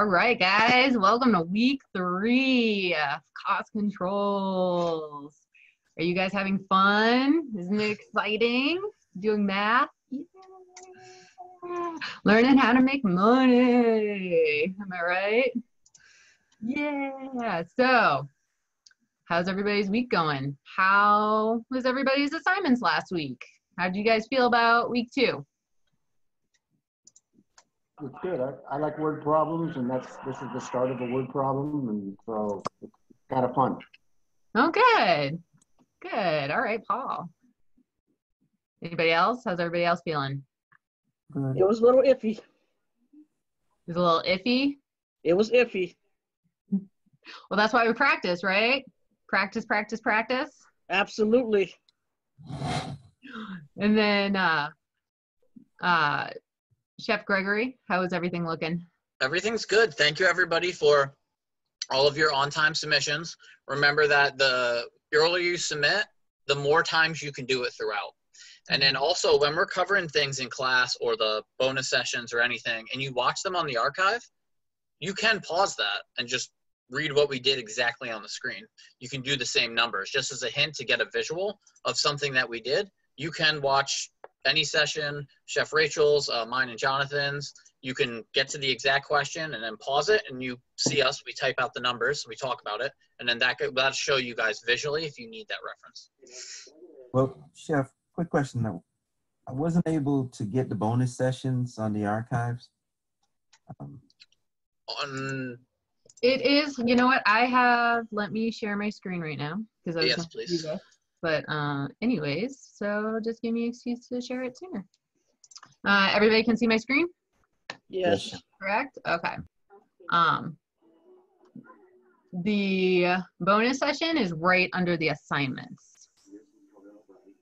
All right, guys, welcome to week 3 of cost controls. Are you guys having fun? Isn't it exciting? Doing math? Yeah. Learning how to make money. Am I right? Yeah. So, how's everybody's week going? How was everybody's assignments last week? How did you guys feel about week 2? It's good. I like word problems, and this is the start of a word problem, and so it's kind of fun. Oh, good. Good. All right, Paul. Anybody else? How's everybody else feeling? Good. It was a little iffy. It was a little iffy? It was iffy. Well, that's why we practice, right? Practice, practice, practice. Absolutely. And then Chef Gregory, how is everything looking? Everything's good. Thank you, everybody, for all of your on-time submissions. Remember that the earlier you submit, the more times you can do it throughout. And then also, when we're covering things in class or the bonus sessions or anything, and you watch them on the archive, you can pause that and just read what we did exactly on the screen. You can do the same numbers. Just as a hint to get a visual of something that we did, you can watch any session, Chef Rachel's, mine and Jonathan's. You can get to the exact question and then pause it, and you see us. We type out the numbers, we talk about it, and then that'll show you guys visually if you need that reference. Well, Chef, quick question though. I wasn't able to get the bonus sessions on the archives. It is, you know what, let me share my screen right now. Yes, please. But anyways, so just give me an excuse to share it sooner. Everybody can see my screen? Yes. Correct? Okay. The bonus session is right under the assignments.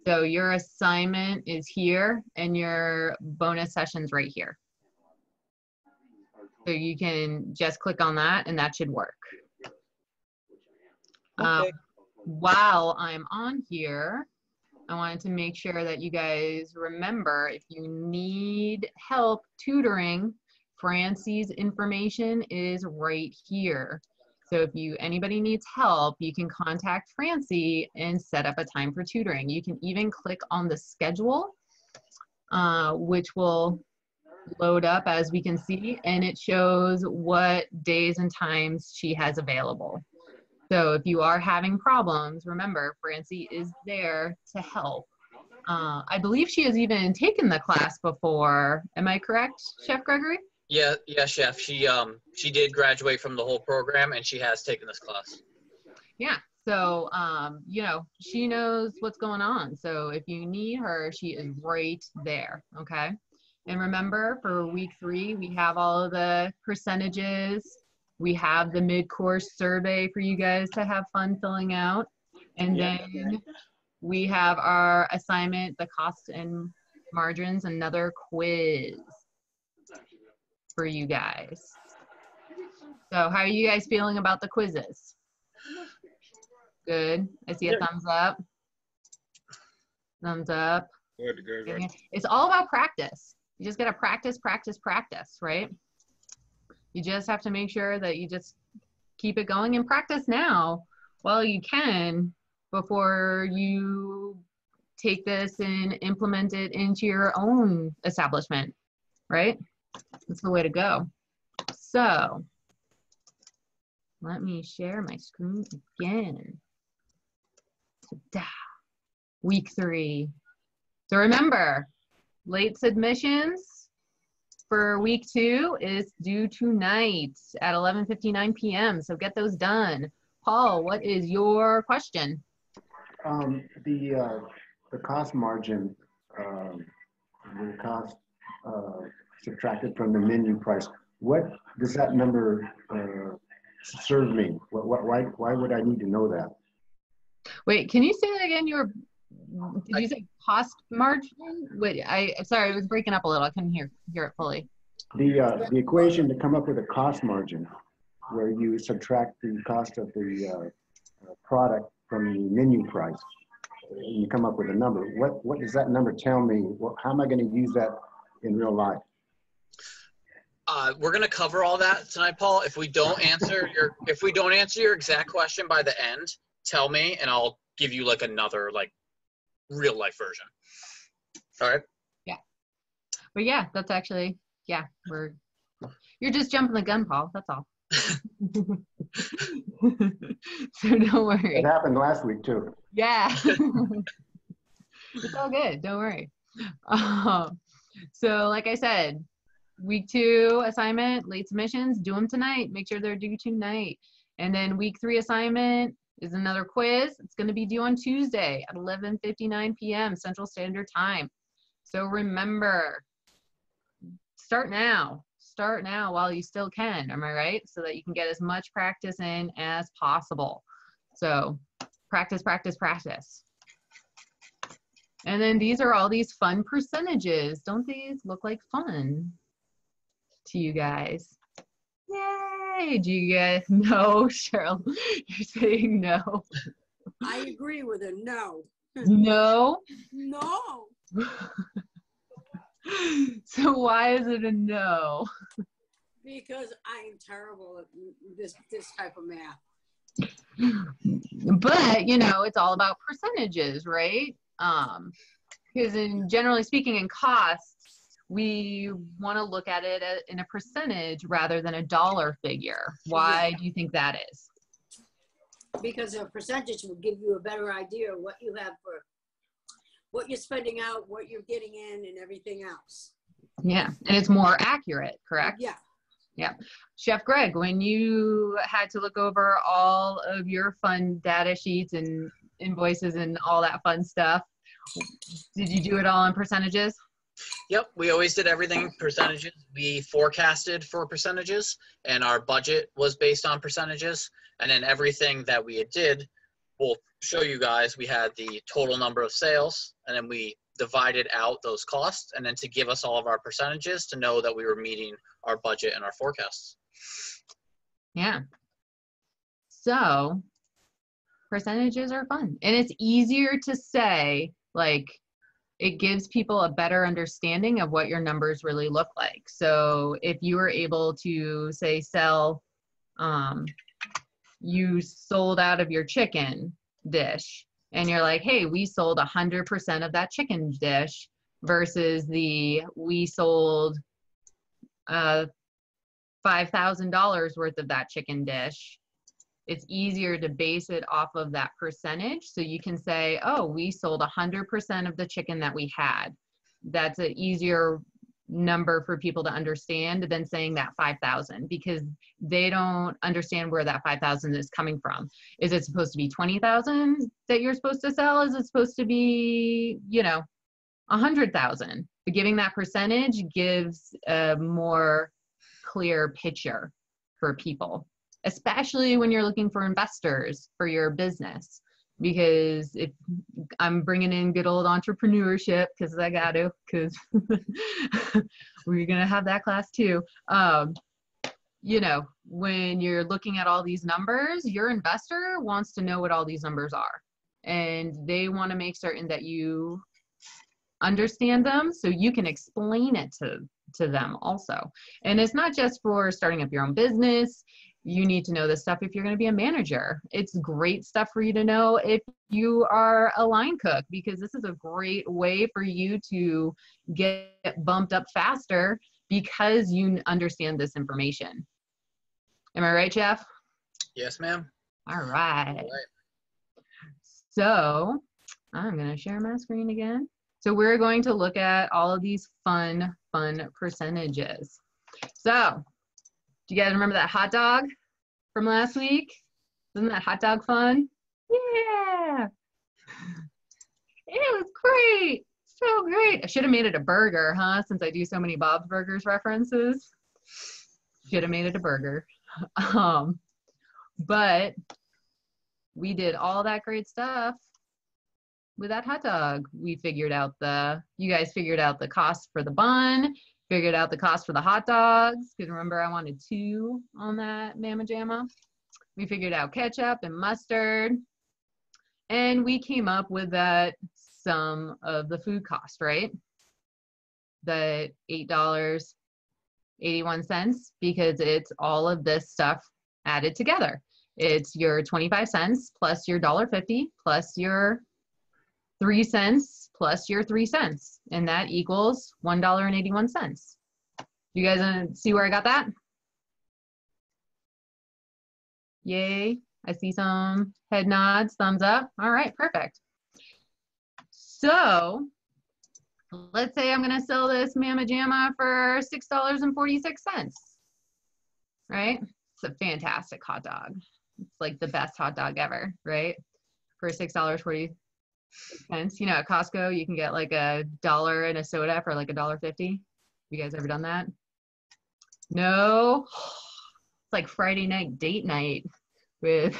So your assignment is here and your bonus session's right here. So you can just click on that and that should work. Okay. While I'm on here, I wanted to make sure that you guys remember, if you need help tutoring, Francie's information is right here. So if anybody needs help, you can contact Francie and set up a time for tutoring. You can even click on the schedule, which will load up as we can see, and it shows what days and times she has available. So if you are having problems, remember, Francie is there to help. I believe she has even taken the class before. Am I correct, Chef Gregory? Yeah, Chef. She did graduate from the whole program, and she has taken this class. Yeah. So, you know, she knows what's going on. So if you need her, she is right there. Okay. And remember, for week 3, we have all of the percentages. We have the mid-course survey for you guys to have fun filling out. And then we have our assignment, the cost and margins, another quiz for you guys. So how are you guys feeling about the quizzes? Good. I see a thumbs up. Thumbs up. Good. It's all about practice. You just got to practice, practice, practice, right? You just have to make sure that you just keep it going and practice now while you can before you take this and implement it into your own establishment, right? That's the way to go. So let me share my screen again. Week 3. So remember, late submissions for week 2 is due tonight at 11:59 p.m. So get those done. Paul, what is your question? The cost margin, the cost subtracted from the menu price. What does that number serve me? Why would I need to know that? Wait, can you say that again? Did you say cost margin? Wait, sorry, it was breaking up a little. I couldn't hear it fully. The equation to come up with a cost margin, where you subtract the cost of the product from the menu price, and you come up with a number. What does that number tell me? How am I going to use that in real life? We're gonna cover all that tonight, Paul. If we don't answer your exact question by the end, tell me, and I'll give you like another like real life version. All right. Yeah. But yeah, that's actually, yeah, you're just jumping the gun, Paul. That's all. So don't worry. It happened last week too. Yeah. It's all good. Don't worry. So like I said, week 2 assignment, late submissions, do them tonight. Make sure they're due tonight. And then week 3 assignment is another quiz. It's going to be due on Tuesday at 11:59 p.m. Central Standard Time. So remember, start now. Start now while you still can. Am I right? So that you can get as much practice in as possible. So practice, practice, practice. And then these are all these fun percentages. Don't these look like fun to you guys? Yay! Do you guys know, Cheryl? You're saying no. I agree with her. No. No? No. So why is it a no? Because I am terrible at this type of math. But, you know, it's all about percentages, right? Because generally speaking, in costs, we want to look at it in a percentage rather than a dollar figure. Why do you think that is? Because a percentage will give you a better idea of what you have for what you're spending out, what you're getting in, and everything else. Yeah, and it's more accurate, correct? Yeah. Yeah. Chef Greg, when you had to look over all of your fun data sheets and invoices and all that fun stuff, did you do it all in percentages? Yep, we always did everything in percentages. We forecasted for percentages, and our budget was based on percentages. And then everything that we did, we'll show you guys. We had the total number of sales, and then we divided out those costs, and then to give us all of our percentages to know that we were meeting our budget and our forecasts. Yeah. So percentages are fun, and it's easier to say, like, it gives people a better understanding of what your numbers really look like. So if you were able to say sell, you sold out of your chicken dish, and you're like, hey, we sold 100% of that chicken dish versus we sold $5,000 worth of that chicken dish. It's easier to base it off of that percentage. So you can say, oh, we sold 100% of the chicken that we had. That's an easier number for people to understand than saying that 5,000, because they don't understand where that 5,000 is coming from. Is it supposed to be 20,000 that you're supposed to sell? Is it supposed to be, 100,000? But giving that percentage gives a more clear picture for people, especially when you're looking for investors for your business. Because if I'm bringing in good old entrepreneurship, because I got to, because we're going to have that class too. When you're looking at all these numbers, your investor wants to know what all these numbers are. And they want to make certain that you understand them so you can explain it to them also. And it's not just for starting up your own business. You need to know this stuff if you're going to be a manager. It's great stuff for you to know if you are a line cook, because this is a great way for you to get bumped up faster because you understand this information. Am I right, Jeff? Yes, ma'am. All right. So I'm going to share my screen again. So we're going to look at all of these fun percentages. So do you guys remember that hot dog from last week? Wasn't that hot dog fun? Yeah. It was great. So great. I should have made it a burger, huh? Since I do so many Bob's Burgers references. Should have made it a burger. But we did all that great stuff with that hot dog. We figured out you guys figured out the cost for the bun, figured out the cost for the hot dogs, because remember I wanted 2 on that Mama Jamma. We figured out ketchup and mustard, and we came up with that sum of the food cost, right? The $8 81 cents because it's all of this stuff added together. It's your 25 cents plus your $1.50 plus your 3 cents plus your 3 cents. And that equals $1.81. You guys see where I got that? Yay. I see some head nods, thumbs up. All right, perfect. So let's say I'm gonna sell this Mama Jamma for $6.46, right? It's a fantastic hot dog. It's like the best hot dog ever, right? For $6.40. You know, at Costco, you can get like $1 and a soda for like $1.50. You guys ever done that? No. It's like Friday night date night with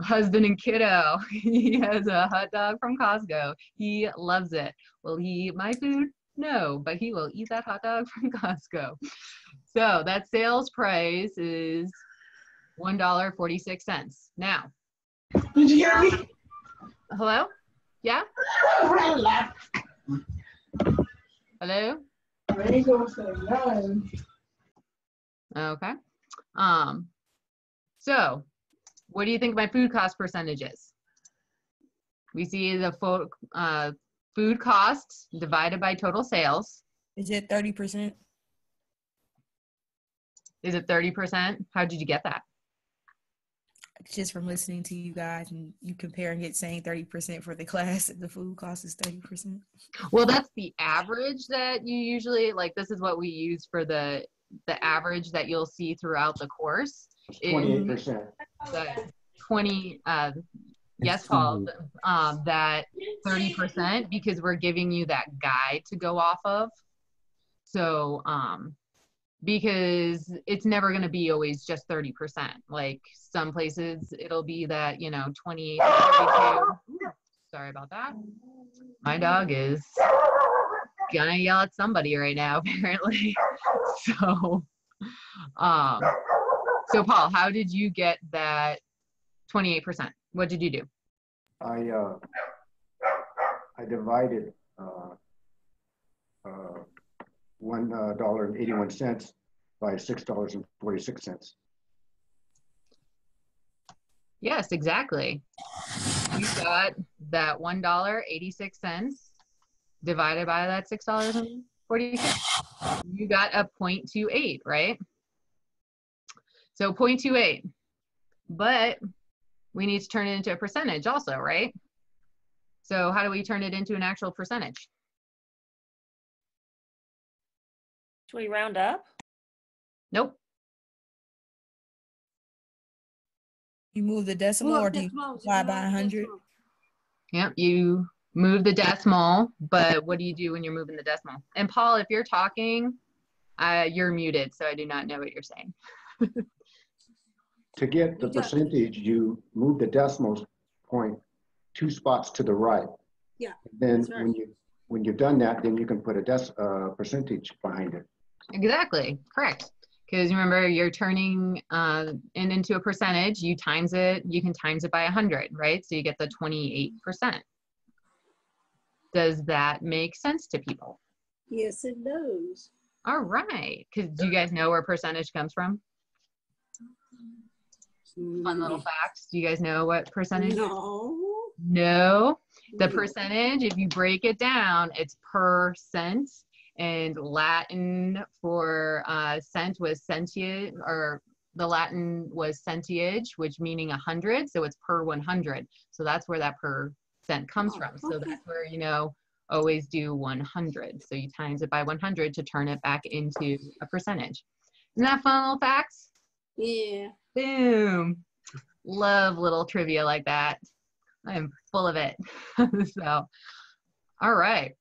husband and kiddo. He has a hot dog from Costco. He loves it. Will he eat my food? No, but he will eat that hot dog from Costco. So that sales price is $1.46. Now, Did you hear me? hello? Yeah? Hello? Okay. So what do you think my food cost percentage is? We see the food costs divided by total sales. Is it 30%? Is it 30%? How did you get that? Just from listening to you guys and you comparing it, saying 30% for the class and the food cost is 30%. Well, that's the average that you usually, like, this is what we use for the average that you'll see throughout the course. 28%. The 20, yes, Paul, that 30% because we're giving you that guide to go off of. So, because it's never going to be always just 30%. Like some places it'll be that, you know, 28, 32. Sorry about that. My dog is gonna yell at somebody right now, apparently. So, so Paul, how did you get that 28%? What did you do? I divided $1.81 by $6.46. Yes, exactly. You got that $1.86 divided by that $6.46. You got a 0.28, right? So 0.28, but we need to turn it into a percentage also, right? So how do we turn it into an actual percentage? Should we round up? Nope. You move the decimal or do you divide by 100? Yep, you move the decimal, but what do you do when you're moving the decimal? And Paul, if you're talking, you're muted, so I do not know what you're saying. To get the percentage, you move the decimal point 2 spots to the right. Yeah. Then right. when you've done that, then you can put a percentage behind it. Exactly, correct. Because remember, you're turning into a percentage, you times it, you can times it by 100, right? So you get the 28%. Does that make sense to people? Yes, it does. All right, because do you guys know where percentage comes from? Fun little facts. Do you guys know what percentage? No. No. The percentage, if you break it down, it's per cent. And Latin for cent was centage, or the Latin was centage, which meaning 100. So it's per 100. So that's where that per cent comes from. So that's where, you know, always do 100. So you times it by 100 to turn it back into a percentage. Isn't that fun little facts? Yeah. Boom. Love little trivia like that. I am full of it. So, all right.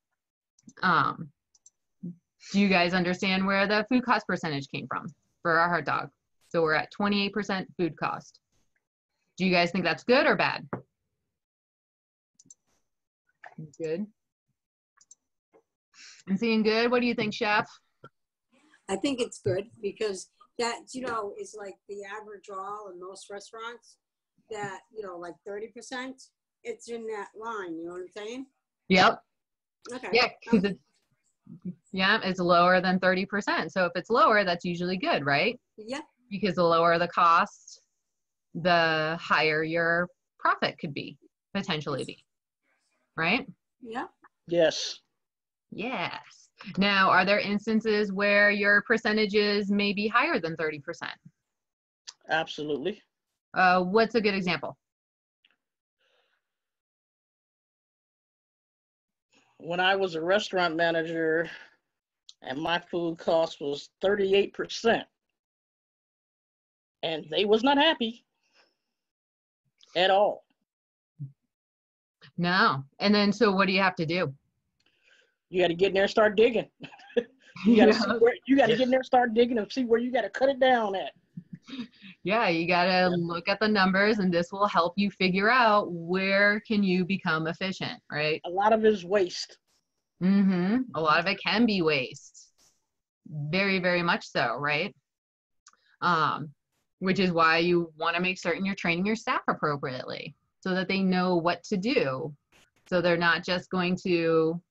Do you guys understand where the food cost percentage came from for our hot dog? So we're at 28% food cost. Do you guys think that's good or bad? Good. And seeing good, what do you think, Chef? I think it's good because that, you know, is like the average all in most restaurants that, you know, like 30%, it's in that line, you know what I'm saying? Yep. Okay. Yeah, because Yeah, it's lower than 30%. So if it's lower, that's usually good, right? Yeah. Because the lower the cost, the higher your profit could be, potentially be, right? Yeah. Yes. Yes. Now, are there instances where your percentages may be higher than 30%? Absolutely. What's a good example? When I was a restaurant manager and my food cost was 38%, and they was not happy at all. No. And then, so what do you have to do? You got to get in there and start digging. You got to see Yeah. where you got to get in there and start digging and see where you got to cut it down at. Yeah, you got to look at the numbers, and this will help you figure out where can you become efficient, right? A lot of it is waste. Mm-hmm. A lot of it can be waste. Very, very much so, right? Which is why you want to make certain you're training your staff appropriately so that they know what to do. So they're not just going to,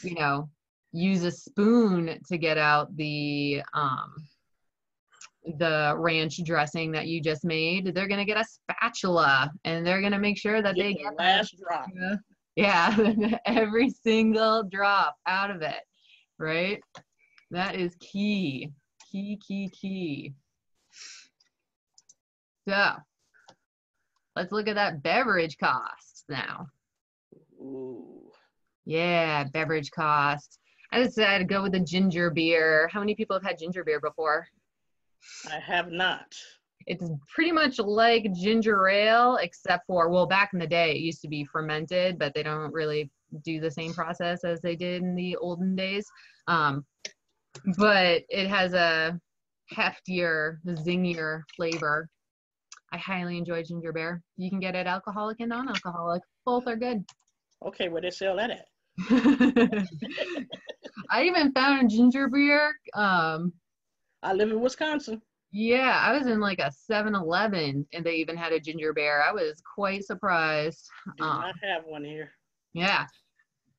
you know, use a spoon to get out the ranch dressing that you just made. They're going to get a spatula, and they're going to make sure that they Get get the last drop. Yeah, every single drop out of it, right? That is key. Key. So let's look at that beverage cost now. Ooh. Yeah, beverage cost. I decided to go with the ginger beer. How many people have had ginger beer before? I have not. It's pretty much like ginger ale, except for, well, back in the day, it used to be fermented, but they don't really do the same process as they did in the olden days. But it has a heftier, zingier flavor. I highly enjoy ginger beer. You can get it alcoholic and non-alcoholic. Both are good. Okay, where they sell that at? I even found ginger beer. I live in Wisconsin. Yeah, I was in like a 7-Eleven and they even had a ginger beer. I was quite surprised. Do not have one here. Yeah.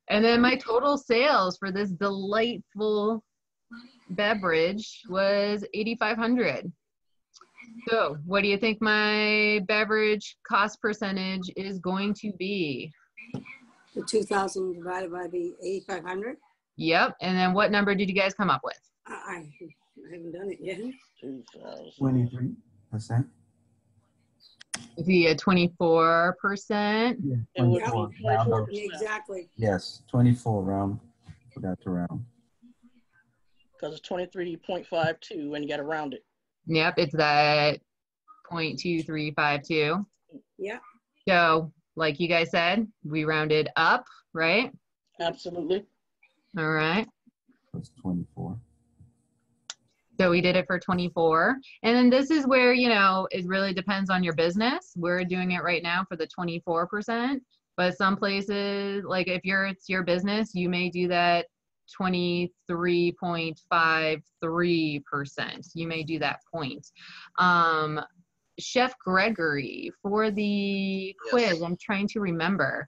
And then my total sales for this delightful beverage was $8,500. So what do you think my beverage cost percentage is going to be? The 2,000 divided by the 8,500. Yep. And then what number did you guys come up with? I haven't done it yet. 2,000. 23%. Is he a 24%? Yeah, It would 24. be Round 24%. up. Exactly. Yes, 24 round. Forgot to round. Because it's 23.52 and you got to round it. Yep, it's that 0.2352. Yeah. So, like you guys said, we rounded up, right? Absolutely. All right. That's 24. So we did it for 24. And then this is where, you know, it really depends on your business. We're doing it right now for the 24%. But some places, like if it's your business, you may do that 23.53%. You may do that point. Chef Gregory, for the quiz, Yes. I'm trying to remember,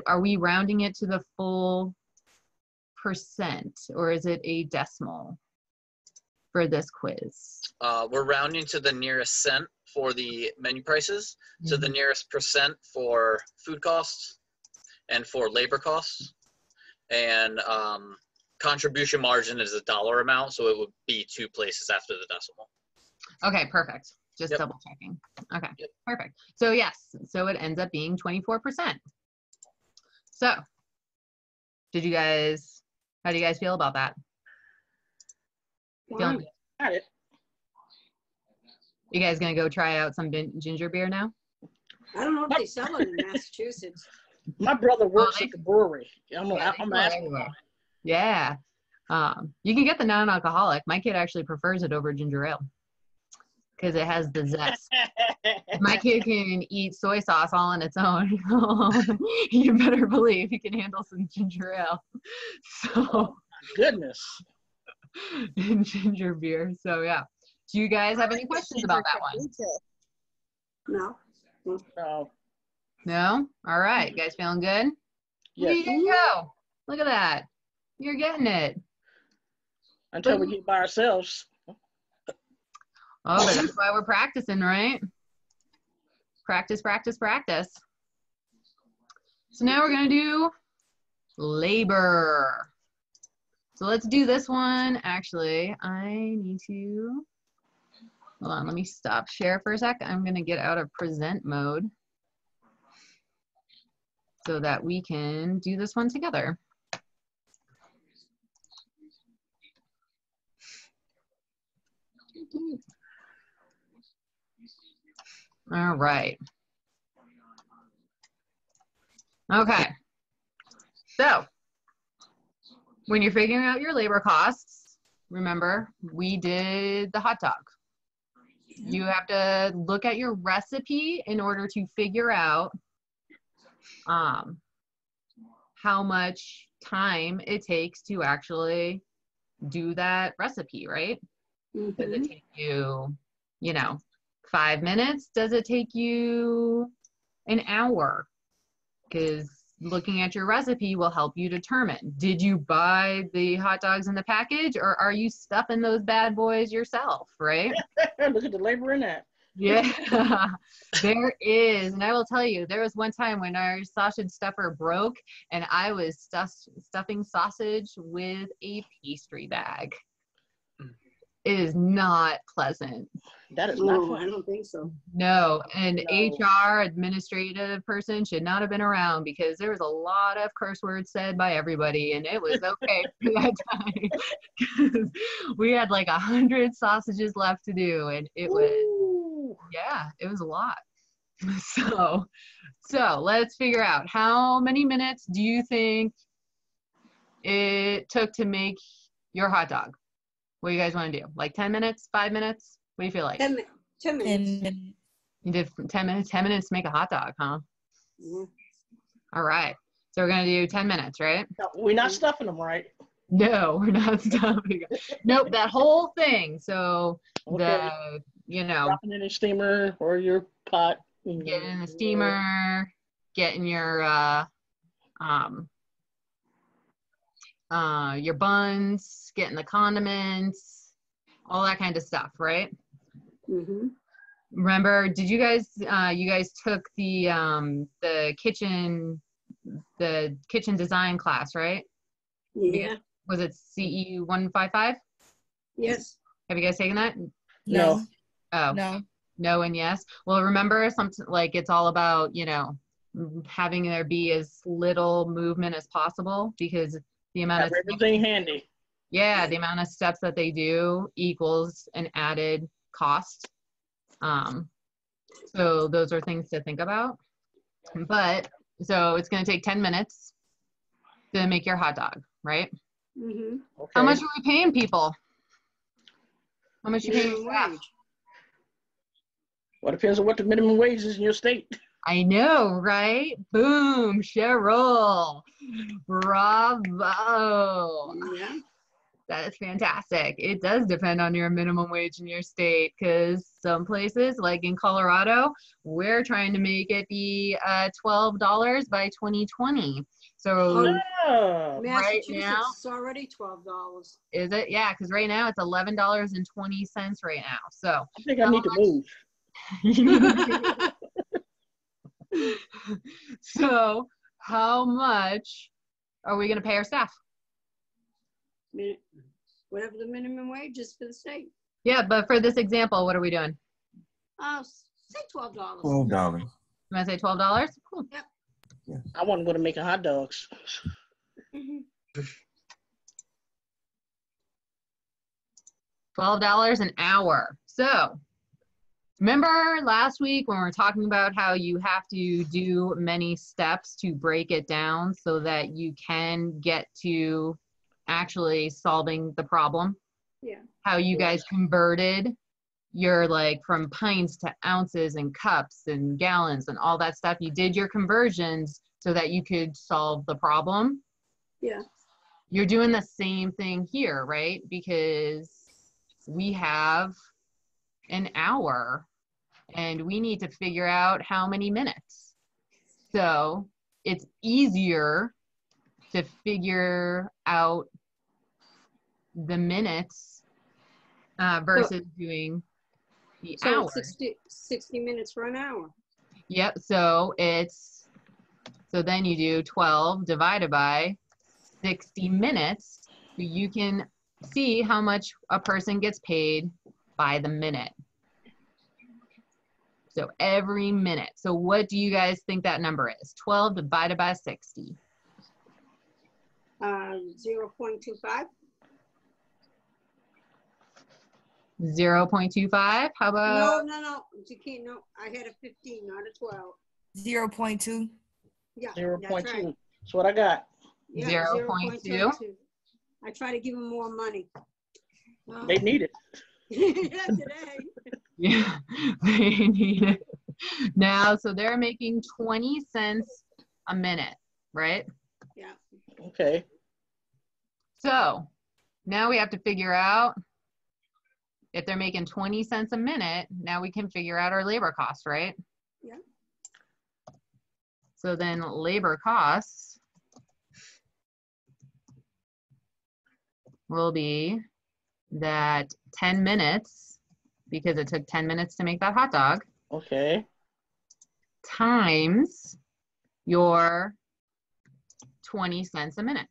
are we rounding it to the full percent or is it a decimal for this quiz? We're rounding to the nearest cent for the menu prices, to the nearest percent for food costs and for labor costs. And contribution margin is a dollar amount, so it would be 2 places after the decimal. Okay, perfect. Just Yep. double checking. Okay, Yep. perfect. So yes, so it ends up being 24%. So, how do you guys feel about that? Feeling good? Got it. You guys gonna go try out some ginger beer now? I don't know if they sell it in Massachusetts. My brother works they- at the brewery. I'm Yeah, they asking. sell it everywhere. Yeah. You can get the non-alcoholic. My kid actually prefers it over ginger ale because it has the zest. If my kid can eat soy sauce all on its own, you better believe he can handle some ginger ale. So, Goodness. and ginger beer. So yeah. Do you guys have any questions about that one? No. No. No? All right. You guys feeling good? Yes. There you go. Look at that. You're getting it. until we get by ourselves. Oh, but that's why we're practicing, right? Practice, practice, practice. So now we're gonna do labor. So let's do this one. Actually, I need to, hold on, let me stop share for a sec. I'm gonna get out of present mode so that we can do this one together. All right. Okay. So when you're figuring out your labor costs, remember, we did the hot dog. You have to look at your recipe in order to figure out how much time it takes to actually do that recipe, right? Does it take you, 5 minutes? Does it take you an hour? Because looking at your recipe will help you determine, did you buy the hot dogs in the package or are you stuffing those bad boys yourself, right? Look at the labor in that. Yeah, there is. And I will tell you, there was one time when our sausage stuffer broke and I was stuffing sausage with a pastry bag. It is not pleasant. That is not No, fun. I don't think so. No, an No. HR administrative person should not have been around because there was a lot of curse words said by everybody, and it was okay for that time. 'Cause we had like 100 sausages left to do, and it was, yeah, it was a lot. So let's figure out, how many minutes do you think it took to make your hot dog? What do you guys want to do? Like 10 minutes, 5 minutes? What do you feel like? 10 minutes. And You did 10 minutes to make a hot dog, huh? Mhm. All right. So we're going to do 10 minutes, right? No, we're not stuffing them, right? No, we're not stopping. Nope, that whole thing. So Okay. Dropping in a steamer or your pot. Getting in the steamer, getting your buns, getting the condiments, all that kind of stuff, right? Mhm. Remember, did you guys took the kitchen design class, right? Yeah. Was it CE 155? Yes. Have you guys taken that? No. Oh, no. no and yes. Well, remember, something like it's all about, having there be as little movement as possible, because the amount Have of everything handy. yeah, the amount of steps that they do equals an added cost. So those are things to think about. But so it's going to take 10 minutes to make your hot dog, right? Mhm. Okay. How much are we paying people? How much you paying Minimum staff? wage. Well, it depends on what the minimum wage is in your state. I know, right? Boom, Cheryl. Bravo. Yeah. That is fantastic. It does depend on your minimum wage in your state, because some places, like in Colorado, we're trying to make it be $12 by 2020. So Oh, right Massachusetts now, is already $12. is it? Yeah, because right now it's $11.20 right now. So I think I need to move. So how much are we going to pay our staff? Whatever the minimum wage is for the state. Yeah, but for this example, what are we doing? Say $12. $12. I'm going to say $12. Cool. I want to go to making hot dogs. Mhm. $12 an hour. So remember last week when we were talking about how you have to do many steps to break it down so that you can get to actually solving the problem? Yeah. How you guys converted your, like, from pints to ounces and cups and gallons and all that stuff. You did your conversions so that you could solve the problem. Yeah. You're doing the same thing here, right? Because we have an hour and we need to figure out how many minutes. So it's easier to figure out the minutes versus doing the So hours. it's 60 minutes for an hour. Yep, so then you do 12 divided by 60 minutes. So you can see how much a person gets paid by the minute. So every minute. So what do you guys think that number is? 12 divided by 60. 0.25. 0.25. How about? No. You can't. No, I had a 15, not a 12. 0.2. Yeah. 0.2. That's right. That's what I got. Yeah, 0.2. I try to give them more money. They need it. Yeah, today. Yeah, they need it. Now, so they're making 20 cents a minute, right? Yeah. Okay. So now we have to figure out if they're making 20 cents a minute, now we can figure out our labor cost, right? Yeah. So then labor costs will be that 10 minutes, because it took 10 minutes to make that hot dog, Okay. times your 20 cents a minute.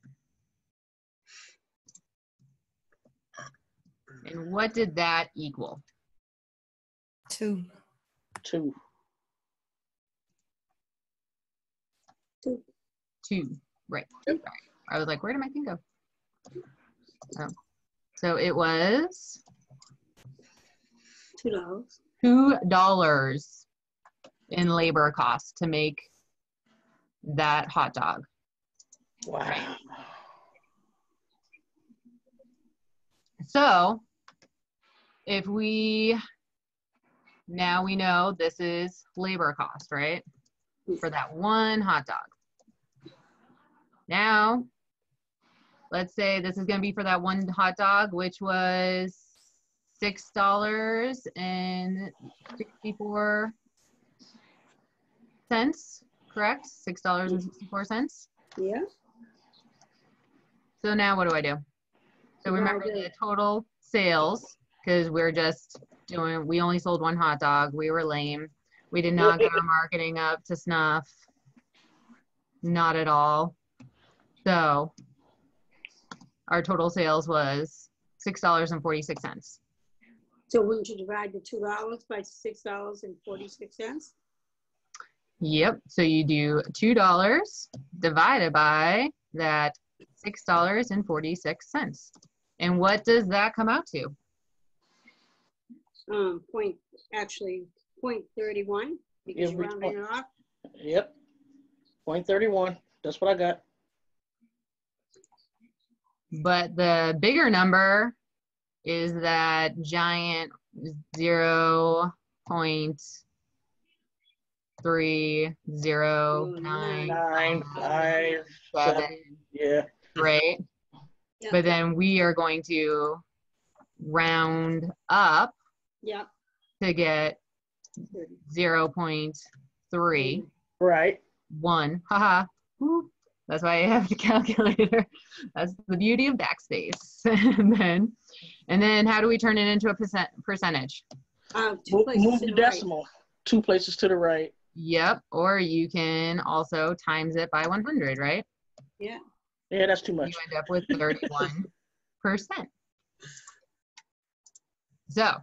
And what did that equal? 2. 2. 2, right. Sorry. I was like, where did my thing go? Oh. So it was $2. $2 in labor cost to make that hot dog. Wow. So if now we know this is labor cost, right? For that one hot dog. Now, let's say this is going to be for that one hot dog, which was $6.64, correct? $6.64. Yeah. So now what do I do? So remember the total sales, because we're just we only sold one hot dog. We were lame. We did not get our marketing up to snuff. Not at all. So our total sales was $6.46. So wouldn't you divide the $2 by $6.46? Yep. So you do $2 divided by that $6.46. And what does that come out to? 0.31 because you're rounding it off. Yep. 0.31. That's what I got. But the bigger number is that giant 0.309557, Yeah. right? Yep. But then we are going to round up Yep. to get 0.31. Right. Haha. Woo. That's why I have the calculator. That's the beauty of backspace. and then how do we turn it into a percentage? Move the decimal. Right. 2 places to the right. Yep. Or you can also times it by 100, right? Yeah. Yeah, that's too much. You end up with 31%. So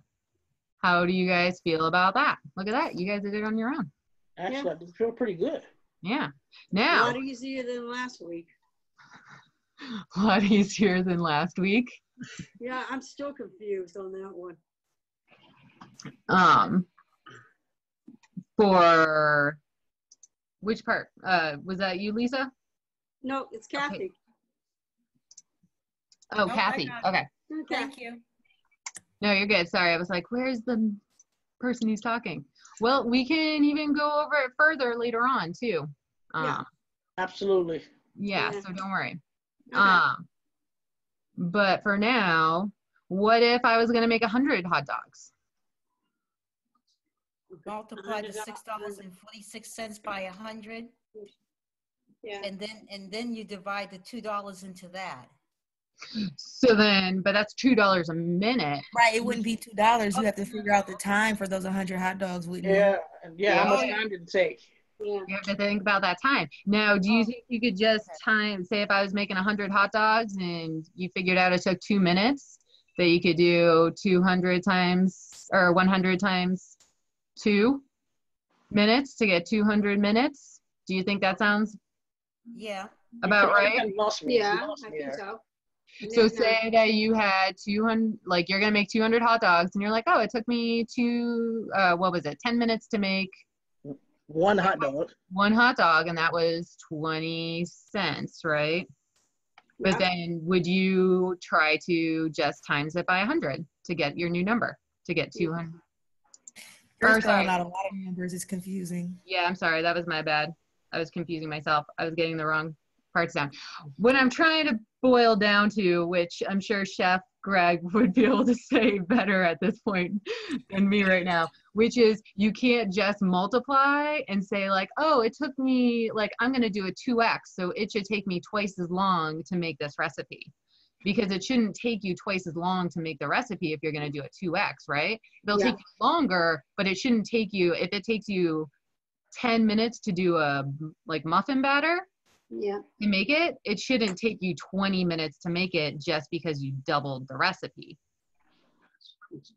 how do you guys feel about that? Look at that. You guys did it on your own. Actually, I feel pretty good. Yeah. Now. A lot easier than last week. A lot easier than last week. Yeah, I'm still confused on that one. For which part? Was that you, Lisa? No, it's Kathy. Okay. Oh, no, Kathy. Okay. Thank you. No, you're good. Sorry. I was like, where's the person who's talking? Well, we can even go over it further later on too. Yeah. Absolutely. Yeah, so don't worry. Okay. But for now, what if I was going to make 100 hot dogs? Multiply the $6.46 by 100. Yeah. And then you divide the $2 into that. So then, but that's $2 a minute. Right, it wouldn't be $2. You have to figure out the time for those 100 hot dogs, wouldn't you? Yeah, yeah. How much Yeah. time did it take? Yeah. You have to think about that time. Now, do you think you could just time, say if I was making 100 hot dogs and you figured out it took 2 minutes, that you could do 200 times or 100 times 2 minutes to get 200 minutes? Do you think that sounds Yeah. about You right? kinda lost me. You Yeah, lost I me think there. so. And So then, say that you had 200, like you're gonna make 200 hot dogs and you're like, oh, it took me 10 minutes to make One hot dog. one hot dog, and that was 20 cents, right? But yeah. then would you try to just times it by 100 to get your new number, to get 200? You're Or, throwing sorry. out a lot of numbers. It's confusing. Yeah, I'm sorry. That was my bad. I was confusing myself. I was getting the wrong parts down. What I'm trying to boil down to, which I'm sure Chef Greg would be able to say better at this point than me right now, which is you can't just multiply and say like, oh, it took me, like, I'm going to do a 2x, so it should take me twice as long to make this recipe. Because it shouldn't take you twice as long to make the recipe if you're going to do a 2x, right? It'll Yeah. take you longer, but it shouldn't take you, if it takes you 10 minutes to do a like muffin batter Yeah. to make it, it shouldn't take you 20 minutes to make it just because you doubled the recipe.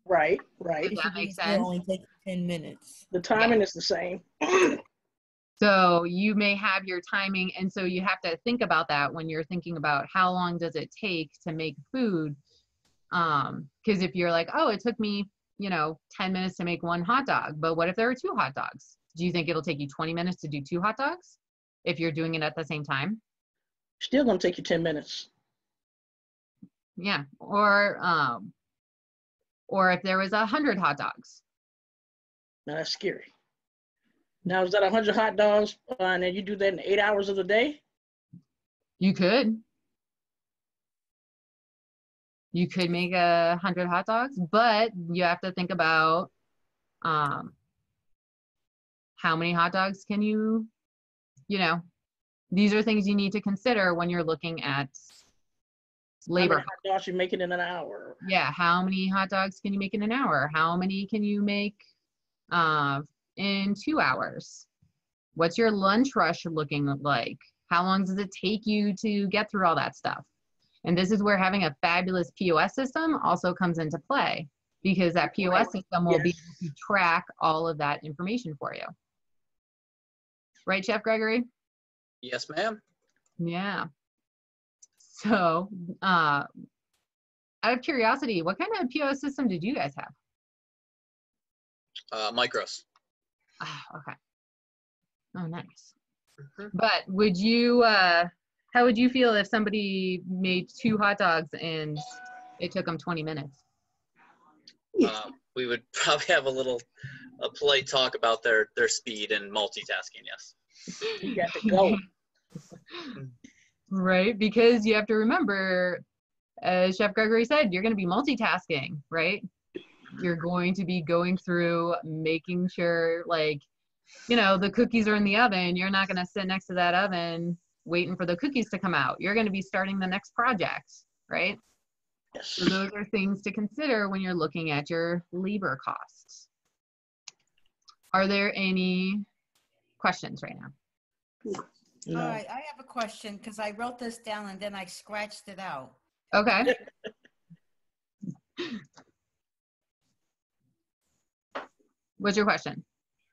Right, Does right. that make It sense? only take 10 minutes. The timing is the same. So you may have your timing, and so you have to think about that when you're thinking about how long does it take to make food. Because if you're like, oh, it took me, 10 minutes to make one hot dog, but what if there were 2 hot dogs? Do you think it'll take you 20 minutes to do 2 hot dogs if you're doing it at the same time? Still gonna take you 10 minutes. Yeah. Or if there was 100 hot dogs. Now that's scary. Now is that 100 hot dogs, and then you do that in 8 hours of the day? You could. You could make 100 hot dogs, but you have to think about how many hot dogs can you, these are things you need to consider when you're looking at How labor. many hot dogs you making in an hour? Yeah, how many hot dogs can you make in an hour? How many can you make in 2 hours? What's your lunch rush looking like? How long does it take you to get through all that stuff? And this is where having a fabulous POS system also comes into play, because that POS system will be able to track all of that information for you. Right, Chef Gregory? Yes, ma'am. Yeah. So, out of curiosity, what kind of POS system did you guys have? Micros. Okay. Oh, nice. Mhm. But would you, how would you feel if somebody made 2 hot dogs and it took them 20 minutes? We would probably have a polite talk about their speed and multitasking. Yes. You got to go. Right, because you have to remember, as Chef Gregory said, you're going to be multitasking, right? You're going to be going through making sure, like, the cookies are in the oven. You're not going to sit next to that oven waiting for the cookies to come out. You're going to be starting the next project, right? Yes. So those are things to consider when you're looking at your labor costs. Are there any questions right now? No. All right, I have a question because I wrote this down and then I scratched it out. Okay. What's your question?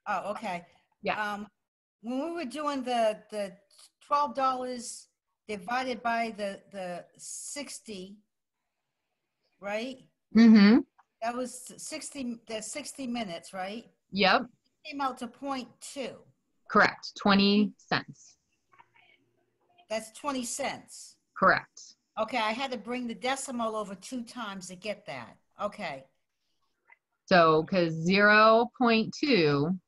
Oh, okay. Yeah. When we were doing the $12 divided by the 60, right? Mm-hmm. That was 60 minutes, right? Yep. It came out to 0.2. Correct. 20 cents. That's 20 cents. Correct. Okay, I had to bring the decimal over 2 times to get that. Okay. So, because 0.2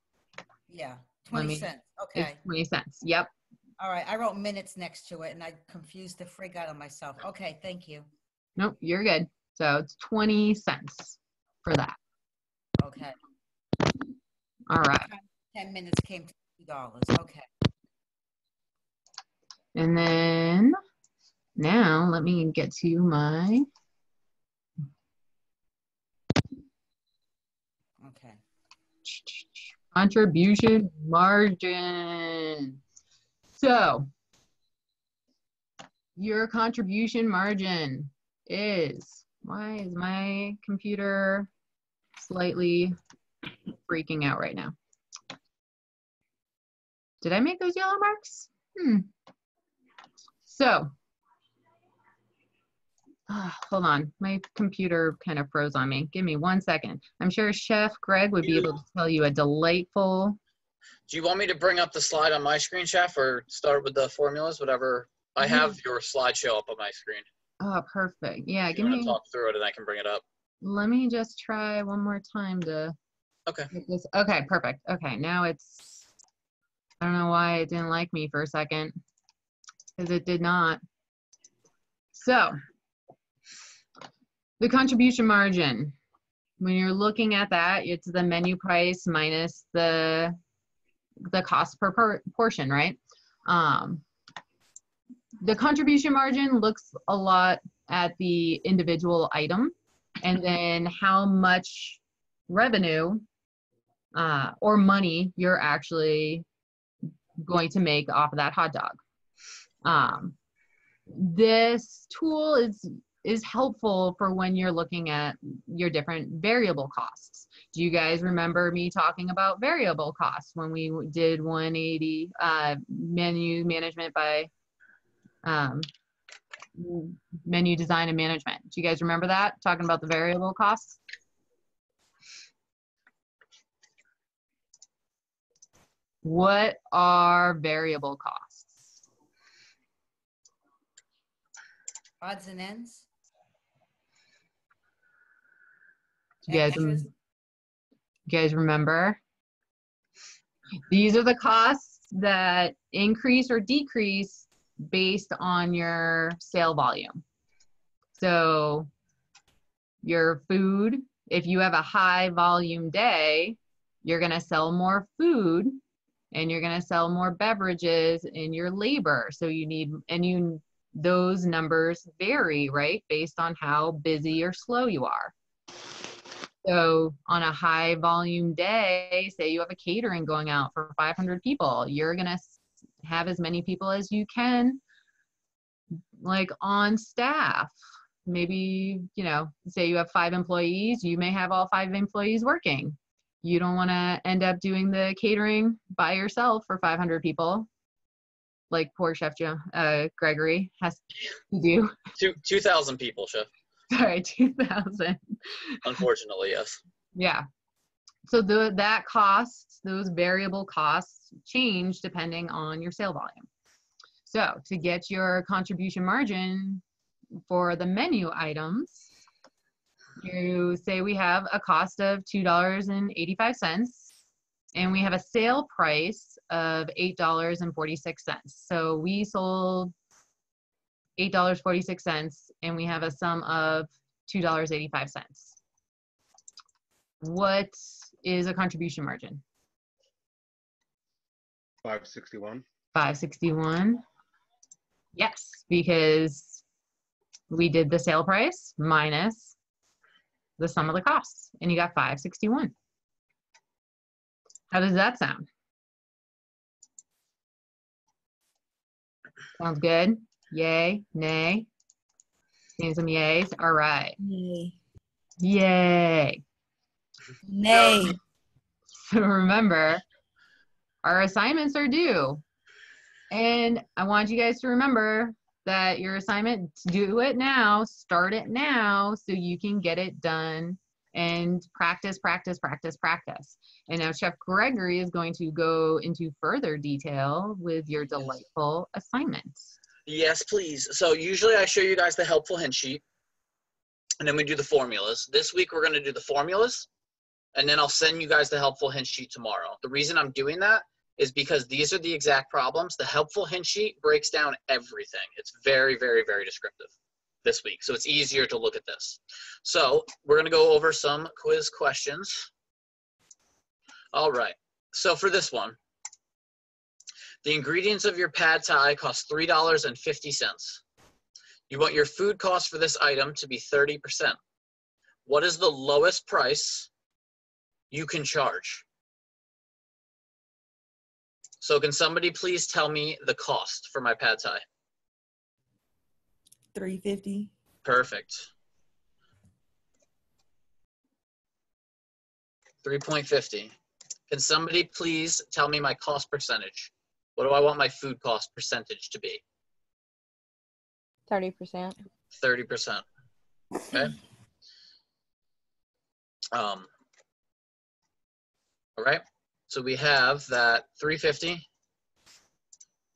Yeah, 20 cents. is Okay. 20 cents. Yep. All right, I wrote minutes next to it and I confused the frig out of myself. Okay, thank you. Nope, you're good. So it's 20 cents for that. Okay. All right. 10 minutes came to $2. Okay. And then Now let me get to my Okay. contribution margin. So your contribution margin is, why is my computer slightly freaking out right now? Did I make those yellow marks? So, hold on, my computer kind of froze on me. Give me 1 second. I'm sure Chef Greg would be able to tell you a delightful. Do you want me to bring up the slide on my screen, Chef, or start with the formulas, whatever? I have your slideshow up on my screen. Oh, perfect. Yeah, If give you want me, to talk through it and I can bring it up. let me just try one more time to Okay. get this. Okay, perfect. Okay, now it's, I don't know why it didn't like me for a second, because it did not. So, the contribution margin, when you're looking at that, it's the menu price minus the cost per portion, right? The contribution margin looks a lot at the individual item and then how much revenue or money you're actually going to make off of that hot dog. This tool is helpful for when you're looking at your different variable costs. Do you guys remember me talking about variable costs when we did 180 menu management by menu design and management? Do you guys remember that, talking about the variable costs? What are variable costs? Odds and ends. You guys, Extras. you guys remember? These are the costs that increase or decrease based on your sale volume. So your food, if you have a high volume day, you're gonna sell more food and you're gonna sell more beverages in your labor. So you need, and those numbers vary, right? Based on how busy or slow you are. So on a high volume day, say you have a catering going out for 500 people, you're gonna have as many people as you can, like on staff. Maybe, you know, say you have 5 employees, you may have all 5 employees working. You don't wanna end up doing the catering by yourself for 500 people, like poor Chef Gregory has to do. 2,000 people, Chef. Sorry, 2,000. Unfortunately, yes. Yeah. So that cost, those variable costs change depending on your sale volume. So to get your contribution margin for the menu items, you say we have a cost of $2.85 and we have a sale price of $8.46. So we sold $8.46 and we have a sum of $2.85. What is a contribution margin? 561. 561. Yes, because we did the sale price minus the sum of the costs and you got 561. How does that sound? Sounds good? Yay, nay? Seeing some yays? All right. Yay. Yay. Nay. So remember, our assignments are due. And I want you guys to remember that your assignment, do it now, start it now so you can get it done and practice, practice, practice, practice. And now Chef Gregory is going to go into further detail with your delightful assignments. Yes, please. So usually I show you guys the helpful hint sheet and then we do the formulas. This week we're going to do the formulas and then I'll send you guys the helpful hint sheet tomorrow. The reason I'm doing that is because these are the exact problems. The helpful hint sheet breaks down everything. It's very, very, very descriptive this week. So it's easier to look at this. So we're going to go over some quiz questions. All right. So for this one, the ingredients of your pad thai cost $3.50. You want your food cost for this item to be 30%. What is the lowest price you can charge? So can somebody please tell me the cost for my pad thai? $3.50. Perfect. 3.50. Can somebody please tell me my cost percentage? What do I want my food cost percentage to be? 30%. 30%. Okay. All right. So we have that 350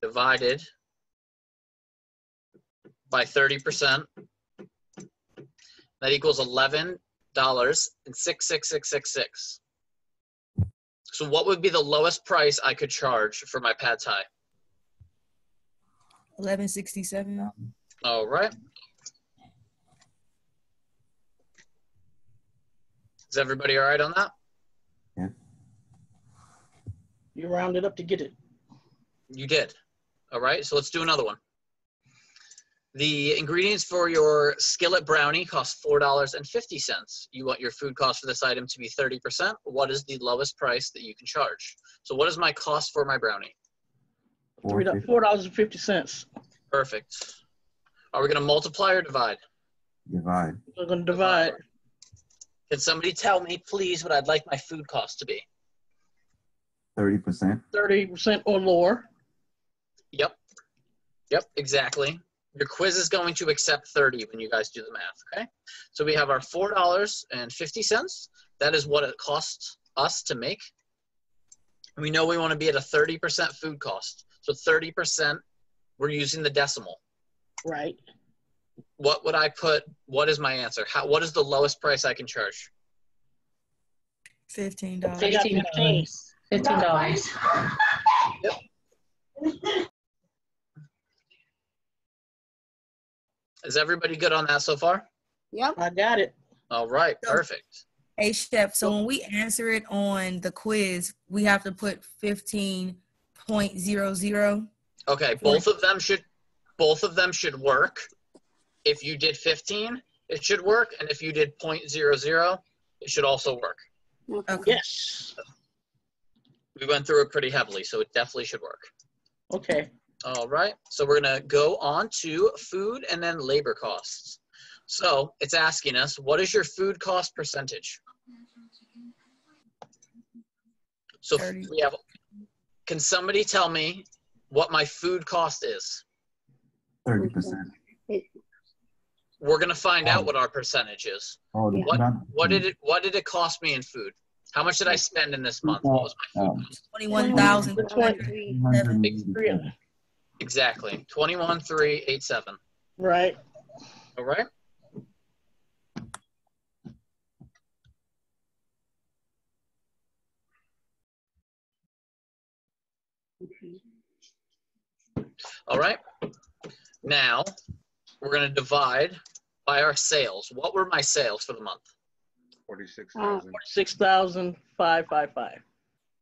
divided by 30%. That equals $11.66666. So what would be the lowest price I could charge for my pad thai? $11.67. All right. Is everybody all right on that? Yeah. You rounded up to get it. You did. All right, so let's do another one. The ingredients for your skillet brownie cost $4.50. You want your food cost for this item to be 30%. What is the lowest price that you can charge? So what is my cost for my brownie? $4.50. Perfect. Are we going to multiply or divide? Divide. We're going to divide. Can somebody tell me, please, what I'd like my food cost to be? 30%. 30% or lower. Yep. Yep, exactly. Your quiz is going to accept 30 when you guys do the math, okay? So we have our $4.50. That is what it costs us to make. We know we want to be at a 30% food cost. So 30%, we're using the decimal. Right. What would I put? What is my answer? What is the lowest price I can charge? $15. $15. Yep. Is everybody good on that so far? Yep. I got it. All right, perfect. Hey, Chef, so when we answer it on the quiz, we have to put 15.00. Okay, both of them should work. If you did 15, it should work, and if you did 0.00, it should also work. Okay. Yes. We went through it pretty heavily, so it definitely should work. Okay. All right, so we're gonna go on to food and then labor costs. So it's asking us, what is your food cost percentage? So 30. we have, can somebody tell me what my food cost is? 30%. We're gonna find out what our percentage is. Oh, What did it cost me in food? How much did I spend in this month? What was my food cost? 21,287. Exactly, 21,387. Right. All right. All right. Now we're going to divide by our sales. What were my sales for the month? 46,000. 46,555.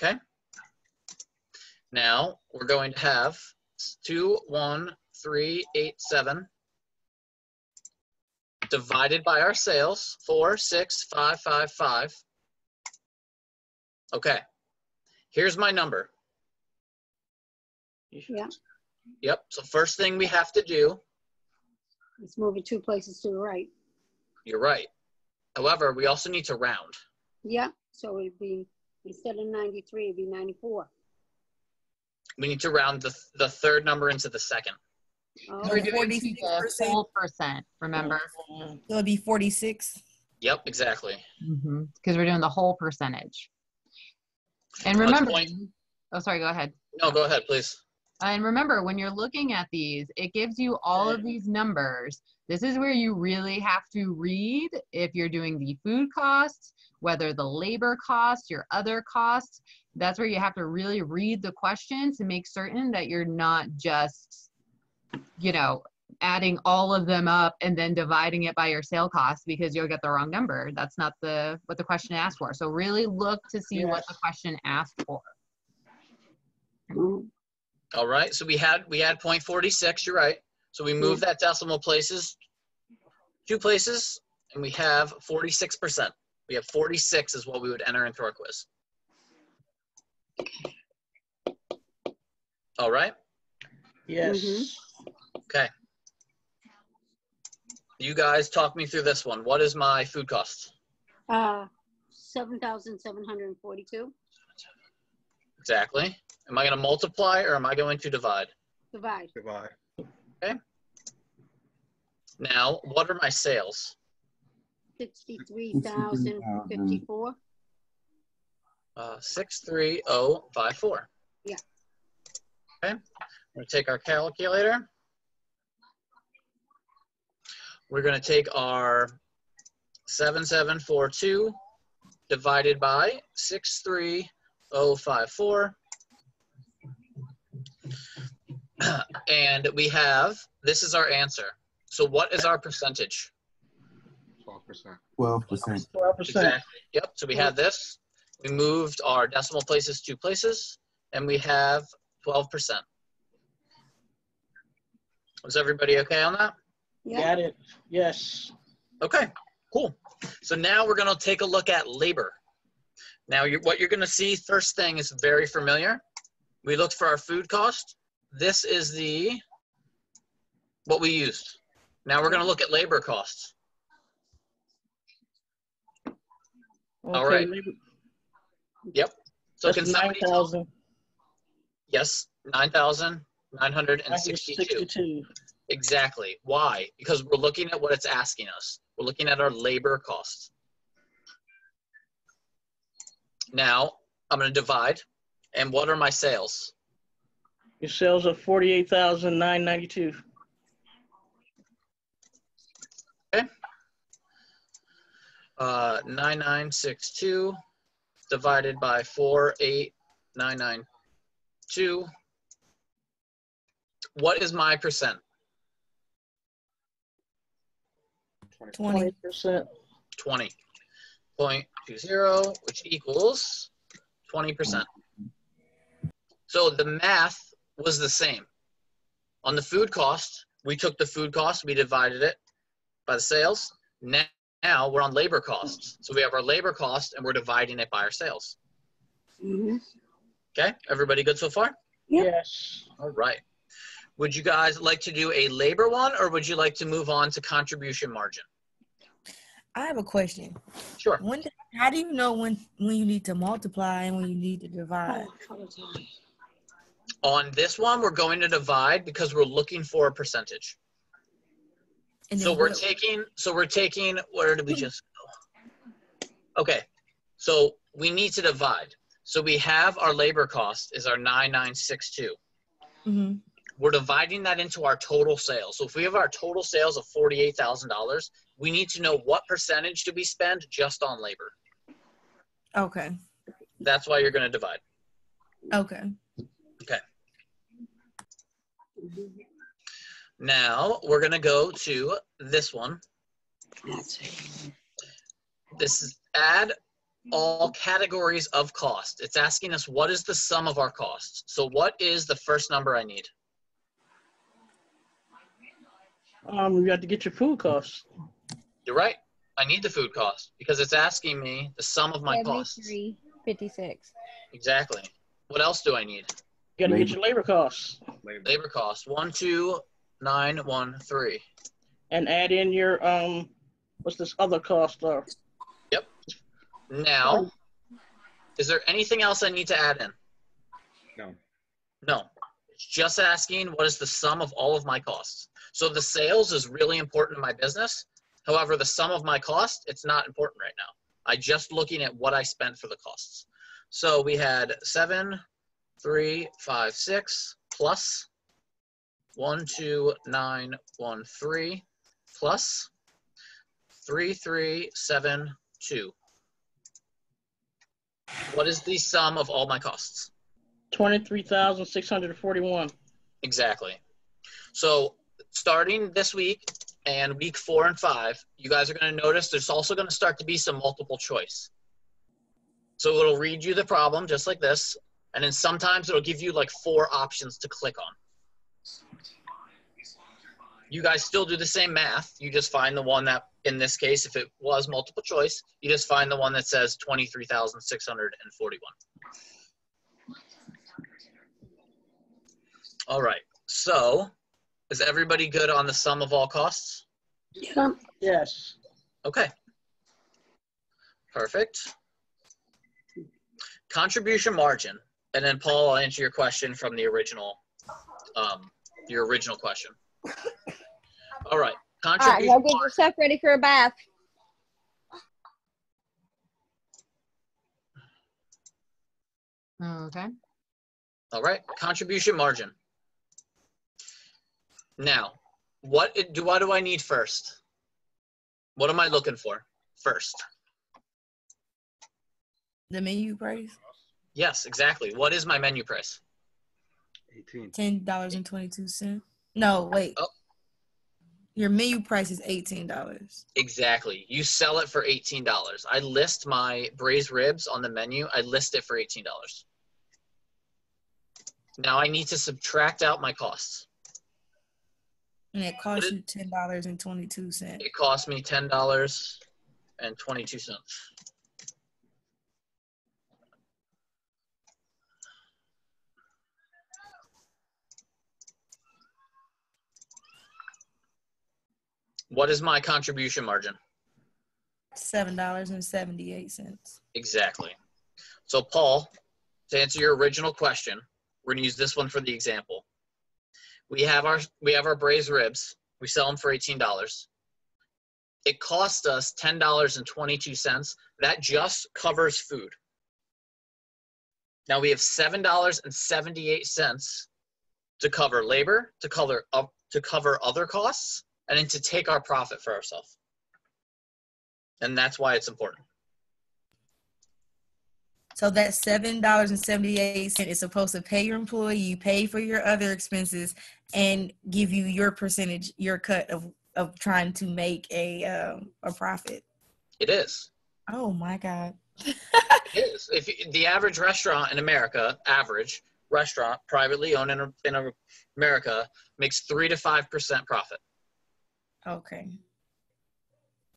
Okay. Now we're going to have 21387 divided by our sales, 46555. Okay. Here's my number. Yeah. Yep. So first thing we have to do. Let's move it 2 places to the right. You're right. However, we also need to round. Yeah. So it'd be, instead of 93, it'd be 94. We need to round the third number into the second. Oh, We're doing to the 46%. whole percent, remember? So it'd be 46. Yep, exactly. Because we're doing the whole percentage. And remember, oh, sorry, go ahead. No, go ahead, please. And remember, when you're looking at these, it gives you all of these numbers. This is where you really have to read if you're doing the food costs, whether the labor costs, your other costs. That's where you have to really read the question to make certain that you're not just, you know, adding all of them up and then dividing it by your sale cost, because you'll get the wrong number. That's not what the question asked for. So really look to see what the question asked for. All right, so we had 0.46, you're right. So we move that decimal places, 2 places, and we have 46%. We have 46 is what we would enter into our quiz. All right? Yes. Okay. You guys talk me through this one. What is my food cost? 7,742. Exactly. Am I going to multiply or am I going to divide? Divide. Goodbye. Okay. Now, what are my sales? 63,054. 63054. Yeah. Okay. We're going to take our calculator. We're going to take our 7742 divided by 63054. And we have, this is our answer. So what is our percentage? 12%. 12%. 12%. Exactly. Yep. So we had this. We moved our decimal places 2 places, and we have 12%. Was everybody okay on that? Yeah. Got it. Yes. Okay, cool. So now we're going to take a look at labor. Now, what you're going to see first thing is very familiar. We looked for our food cost. This is what we used. Now we're going to look at labor costs. Okay, All right. Yep. So That's can somebody 9,000. Yes, 9,962. 962. Exactly. Why? Because we're looking at what it's asking us. We're looking at our labor costs. Now, I'm going to divide. And what are my sales? Your sales are 48,992. Okay. 9962 divided by 48992. What is my percent? 20%. 20.20, which equals 20%. So the math was the same. On the food cost, we took the food cost, we divided it by the sales. Now we're on labor costs. So we have our labor cost and we're dividing it by our sales. Okay, everybody good so far? Yes. All right. Would you guys like to do a labor one or would you like to move on to contribution margin? I have a question. Sure. How do you know when you need to multiply and when you need to divide? On this one, we're going to divide because we're looking for a percentage. And So then we're taking, where did we just go? Okay, so we need to divide. So we have our labor cost is our 9962. Mm-hmm. We're dividing that into our total sales. So if we have our total sales of $48,000, we need to know what percentage do we spend just on labor. Okay. That's why you're going to divide. Okay. Okay. Now we're going to go to this one. This is add all categories of cost. It's asking us what is the sum of our costs. So what is the first number I need? You have to get your food costs. You're right. I need the food cost because it's asking me the sum of my costs. 73.56. Exactly. What else do I need? You got to get your labor costs. Labor cost 12913. And add in your what's this other cost? Yep. Now, is there anything else I need to add in? No. No. It's just asking what is the sum of all of my costs. So the sales is really important in my business. However, the sum of my cost, it's not important right now. I'm just looking at what I spent for the costs. So we had 7356 plus 12913 plus 3372. What is the sum of all my costs? 23,641. Exactly. So starting this week and week 4 and 5, you guys are going to notice there's also going to start to be some multiple choice. So it'll read you the problem just like this, and then sometimes it'll give you like 4 options to click on. You guys still do the same math. You just find the one that, in this case, if it was multiple choice, you just find the one that says 23,641. All right. So is everybody good on the sum of all costs? Yeah. Yes. Okay. Perfect. Contribution margin. And then Paul, I'll answer your question from the original, your original question. All right. All right, Contribution go get yourself ready for a bath. Okay. All right. Contribution margin. Now, what do I need first? What am I looking for first? The menu price? Yes, exactly. What is my menu price? 18. $10.22. No, wait. Oh. Your menu price is $18. Exactly. You sell it for $18. I list my braised ribs on the menu. I list it for $18. Now I need to subtract out my costs. And it costs you $10.22. It cost me $10.22. What is my contribution margin? $7.78. Exactly. So Paul, to answer your original question, we're going to use this one for the example. We have our braised ribs. We sell them for $18. It cost us $10.22. That just covers food. Now we have $7.78 to cover labor, to cover other costs, and then to take our profit for ourselves. And that's why it's important. So that $7.78 is supposed to pay your employee, pay for your other expenses, and give you your percentage, your cut of trying to make a profit. It is. Oh my God. It is. The average restaurant in America, privately owned in America, makes 3 to 5% profit. Okay.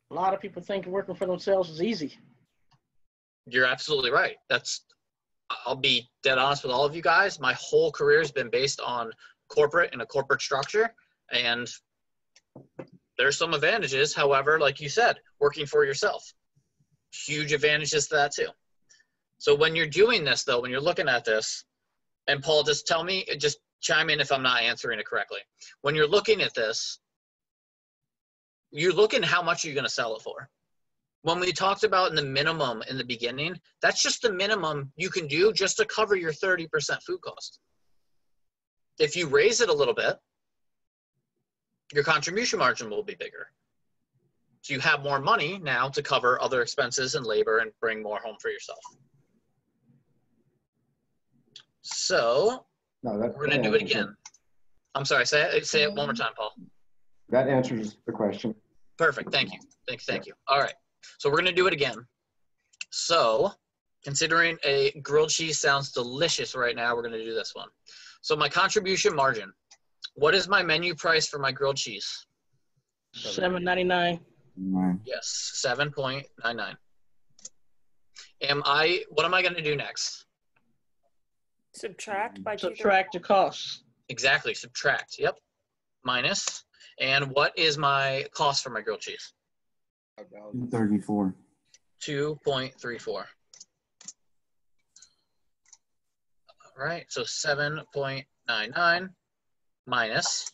A lot of people think working for themselves is easy. You're absolutely right. I'll be dead honest with all of you guys. My whole career has been based on corporate and a corporate structure. And there's some advantages. However, like you said, working for yourself, huge advantages to that too. So when you're doing this though, when you're looking at this, and Paul, just chime in if I'm not answering it correctly. When you're looking at this, you're looking how much you're going to sell it for. When we talked about in the minimum in the beginning, that's just the minimum you can do just to cover your 30% food cost. If you raise it a little bit, your contribution margin will be bigger. So you have more money now to cover other expenses and labor and bring more home for yourself. So we're going to do it again. I'm sorry, say it one more time, Paul. That answers the question. Perfect. Thank you. Thank you. All right. So we're going to do it again. So considering a grilled cheese sounds delicious right now, we're going to do this one. So my contribution margin. What is my menu price for my grilled cheese? $7.99. Yes, 7.99. What am I going to do next? Subtract by Subtract the costs. Exactly. Subtract. Yep. Minus. And what is my cost for my grilled cheese? $2.34. 2.34. All right. So 7.99 minus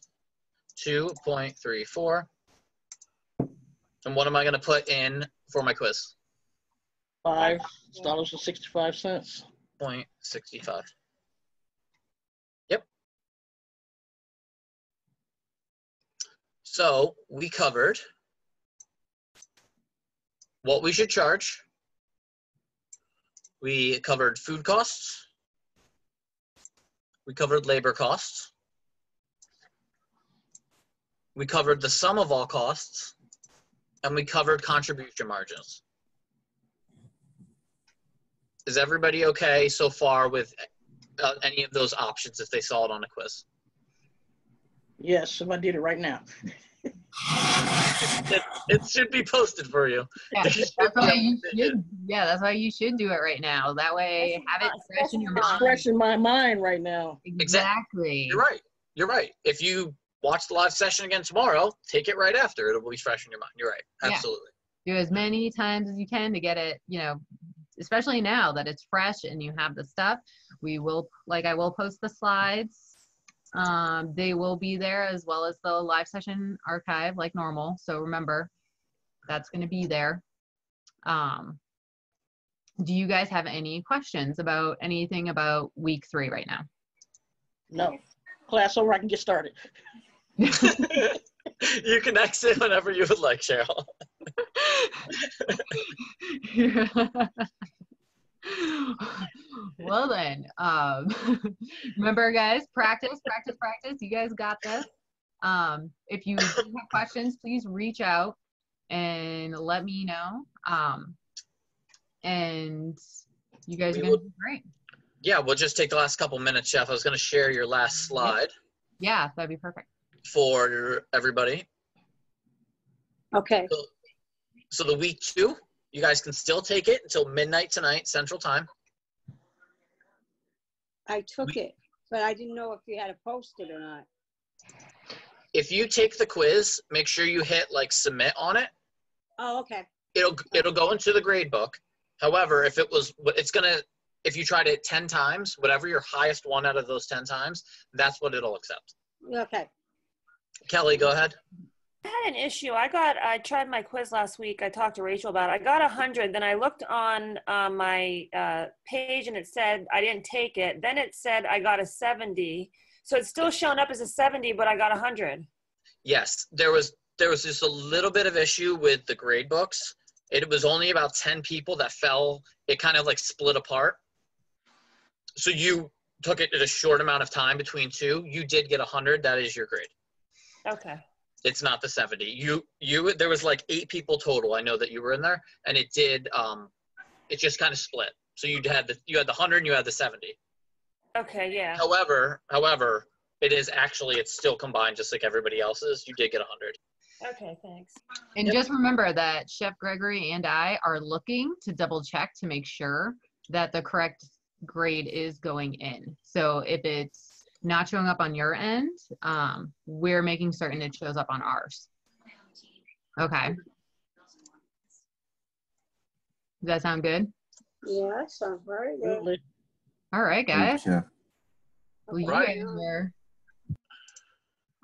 2.34. And what am I going to put in for my quiz? $5.65. 0.65. Yep. So we covered what we should charge. We covered food costs. We covered labor costs. We covered the sum of all costs. And we covered contribution margins. Is everybody okay so far with any of those options if they saw it on a quiz? Yes, if I did it right now. It should be posted for you. Yeah, There should that's be why a you video. should. Yeah, that's why you should do it right now. That way, have it fresh in your It's mind. fresh in my mind right now. Exactly. You're right. You're right. If you watch the live session again tomorrow, take it right after. It'll be fresh in your mind. You're right. Yeah. Absolutely. Do as many times as you can to get it, you know, especially now that it's fresh and you have the stuff. We will, I will post the slides. They will be there as well as the live session archive like normal. So remember, that's going to be there. Do you guys have any questions about anything about week 3 right now? No. Class over, I can get started. You can exit whenever you would like, Cheryl. Well then, remember guys, practice. You guys got this. If you have questions, please reach out and let me know. And you guys are going to do great. Yeah, we'll just take the last couple minutes, Chef. I was going to share your last slide. Yeah, that'd be perfect. For everybody. Okay. So the week 2, you guys can still take it until midnight tonight, Central Time. I took it, but I didn't know if you had to post it or not. If you take the quiz, make sure you hit like submit on it. Oh, okay. It'll go into the grade book. However, if you tried it 10 times, whatever your highest one out of those 10 times, that's what it'll accept. Okay. Kelly, go ahead. I had an issue. I tried my quiz last week. I talked to Rachel about it. I got 100. Then I looked on my page and it said I didn't take it. Then it said I got a 70. So it's still showing up as a 70, but I got 100. Yes, there was just a little bit of issue with the grade books. It was only about 10 people that fell. It kind of like split apart. So you took it in a short amount of time between 2. You did get 100. That is your grade. Okay. It's not the 70. There was like 8 people total. I know that you were in there, and it did. It just kind of split. So you had the 100 and you had the 70. Okay. Yeah. However, it's still combined just like everybody else's. You did get 100. Okay. Thanks. And just remember that Chef Gregory and I are looking to double check to make sure that the correct grade is going in. So if it's not showing up on your end, we're making certain it shows up on ours. Okay. Does that sound good? Yeah, that sounds very good. All right, guys. Thanks, Chef. Well, you Right. guys are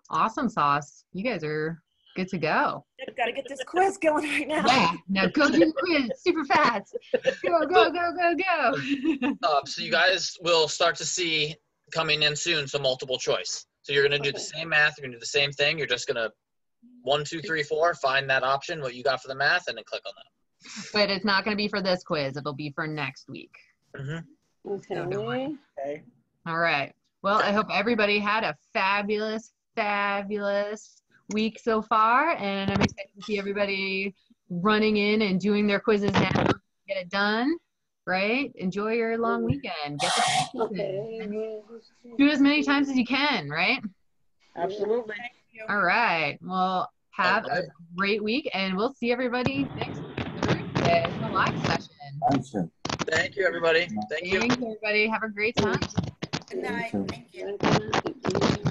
awesome sauce. You guys are good to go. I've got to get this quiz going right now. Yeah, now go do the quiz super fast. Go. So you guys will start to see coming in soon some multiple choice. So you're going to do the same math. You're going to do the same thing. You're just going to 1, 2, 3, 4, find that option, what you got for the math, and then click on that. But it's not going to be for this quiz. It'll be for next week. Mm-hmm. Okay. All right. Well, I hope everybody had a fabulous week so far, and I'm excited to see everybody running in and doing their quizzes now. Get it done, right? Enjoy your long weekend. Get the practice. Do it as many times as you can, right? Absolutely. All right. Well, have a great week, and we'll see everybody next Thursday in the live session. Thanks, Chef. Thank you, everybody. Thank you. Thanks, everybody. Have a great time. Good night. Thank you. Thank you.